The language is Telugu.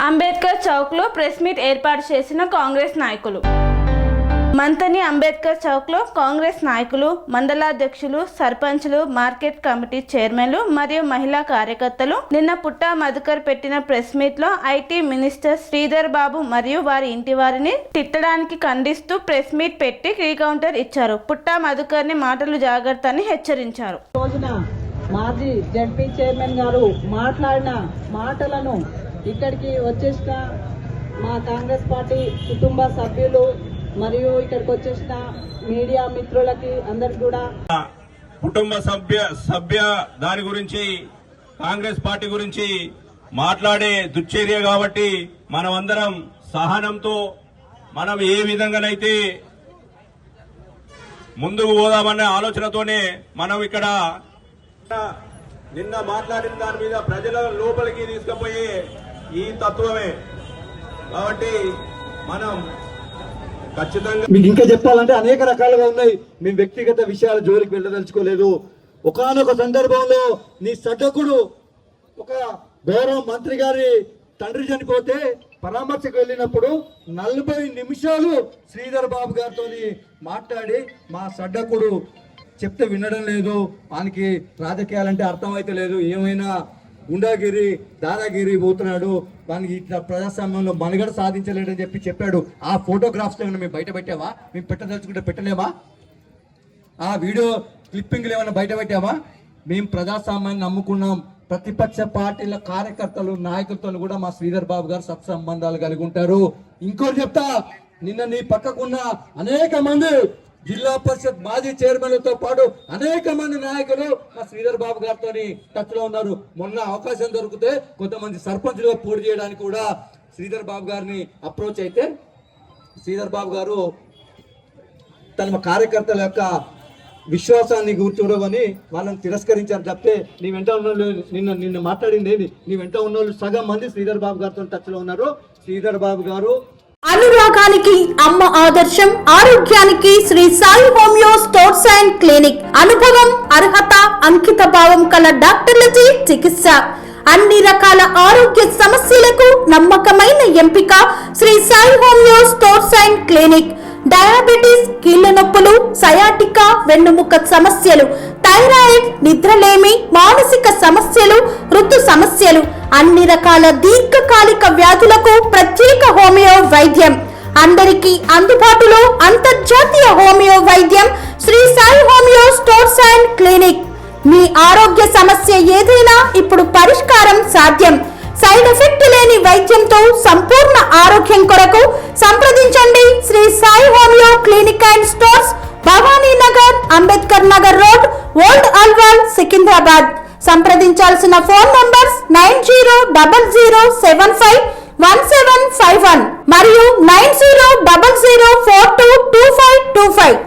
అంబేద్కర్ చౌక్లో ప్రెస్ మీట్ ఏర్పాటు చేసిన కాంగ్రెస్ నాయకులు. మంతని అంబేద్కర్ చౌక్లో కాంగ్రెస్ నాయకులు, మండలాధ్యక్షులు, సర్పంచ్లు, మార్కెట్ కమిటీ చైర్మన్లు మరియు మహిళా కార్యకర్తలు నిన్న పుట్టా మధుకర్ పెట్టిన ప్రెస్ మీట్ లో ఐటీ మినిస్టర్ శ్రీధర్ బాబు మరియు వారి ఇంటి వారిని తిట్టడానికి ఖండిస్తూ ప్రెస్ మీట్ పెట్టి రీకౌంటర్ ఇచ్చారు. పుట్టా మధుకర్ ని మాటలు జాగ్రత్త అని హెచ్చరించారు. మాజీ జడ్పీ చైర్మన్ గారు మాట్లాడిన మాటలను ఇక్కడికి వచ్చేసిన మా కాంగ్రెస్ పార్టీ కుటుంబ సభ్యులు మరియు ఇక్కడికి వచ్చేసిన మీడియా మిత్రులకి అందరికి కూడా కుటుంబ సభ్య దాని గురించి కాంగ్రెస్ పార్టీ గురించి మాట్లాడే దుశ్చర్య కాబట్టి మనమందరం సహనంతో మనం ఏ విధంగానైతే ముందుకు పోదామనే ఆలోచనతోనే మనం ఇక్కడ నిన్న మాట్లాడిన దాని మీద ప్రజల లోపలికి తీసుకుపోయే ఈ తత్వమే కాబట్టి మనం ఖచ్చితంగా మీకు ఇంకా చెప్పాలంటే అనేక రకాలుగా ఉన్నాయి. మేము వ్యక్తిగత విషయాల జోలికి వెళ్ళదలుచుకోలేదు. ఒకానొక సందర్భంలో నీ సడ్డకుడు ఒక గౌరవ మంత్రి గారి తండ్రి చనిపోతే పరామర్శకు వెళ్ళినప్పుడు 40 నిమిషాలు శ్రీధర్ బాబు గారితో మాట్లాడి మా సడ్డకుడు చెప్తే వినడం లేదు, ఆయనకి రాజకీయాలంటే అర్థమైతే లేదు, ఏమైనా గుండాగిరి దాదాగిరి పోతున్నాడు, దానికి ఇట్లా ప్రజాస్వామ్యంలో మనుగడ సాధించలేడని చెప్పాడు. ఆ ఫోటోగ్రాఫ్స్ ఏమైనా మేము బయట పెట్టావా? మేము పెట్టదలుచుకుంటే పెట్టలేమా? ఆ వీడియో క్లిప్పింగ్లు ఏమైనా బయట పెట్టావా? మేము ప్రజాస్వామ్యాన్ని నమ్ముకున్నాం. ప్రతిపక్ష పార్టీల కార్యకర్తలు నాయకులతో కూడా మా శ్రీధర్ బాబు గారు సత్సంబంధాలు కలిగి ఉంటారు. ఇంకోటి చెప్తా, నిన్న నీ పక్కకున్న అనేక మంది జిల్లా పరిషత్ మాజీ చైర్మన్లతో పాటు అనేక మంది నాయకులు మా శ్రీధర్ బాబు గారితో టచ్ లో ఉన్నారు. మొన్న అవకాశం దొరికితే కొంతమంది సర్పంచ్లుగా పోటీ చేయడానికి కూడా శ్రీధర్ బాబు గారిని అప్రోచ్ అయితే శ్రీధర్ బాబు గారు తన కార్యకర్తల యొక్క విశ్వాసాన్ని కూర్చోడమని వాళ్ళని తిరస్కరించారు తప్పితే నీ వెంట ఉన్న నిన్న మాట్లాడింది ఏంటి? నీ వెంట ఉన్న వాళ్ళు సగం మంది శ్రీధర్ బాబు గారితో టచ్ లో ఉన్నారు. శ్రీధర్ బాబు గారు అనురాగానికి అమ్మ ఆదర్శం, ఆరోగ్యానికి Shri Sai homeo stores and clinic. అనుభవం, అర్హత, అంకిత భావం కల డాక్టర్లచే చికిత్స. అన్ని రకాల ఆరోగ్య సమస్యలకు నమ్మకమైన ఎంపిక Shri Sai homeo stores and clinic. Diabetes, కీళ్ల నొప్పులు, సయాటికా, వెన్నుముక సమస్యలు, థైరాయిడ్, నిద్రలేమి, మానసిక సమస్యలు, ఋతు సమస్యలు, అన్ని రకాల దీర్ఘకాలిక వ్యాధులకు ప్రత్యేక హోమియో వైద్యం. అందరికీ అందుబాటులో అంతర్జాతీయ హోమియో వైద్యం Shri Sai homeo stores and clinic. మీ ఆరోగ్య సమస్య ఏదైనా ఇప్పుడు పరిష్కారం సాధ్యం. సైడ్ ఎఫెక్ట్ లేని వైద్యంతో సంపూర్ణ ఆరోగ్యం కొరకు సంప్రదించండి Shri Sai homeo clinic and stores, Bhavani Nagar, Ambedkar Nagar road, old Alwal, Secunderabad. సంప్రదించాల్సిన ఫోన్ నంబర్స్ 9000751751 మరియు 9000422525.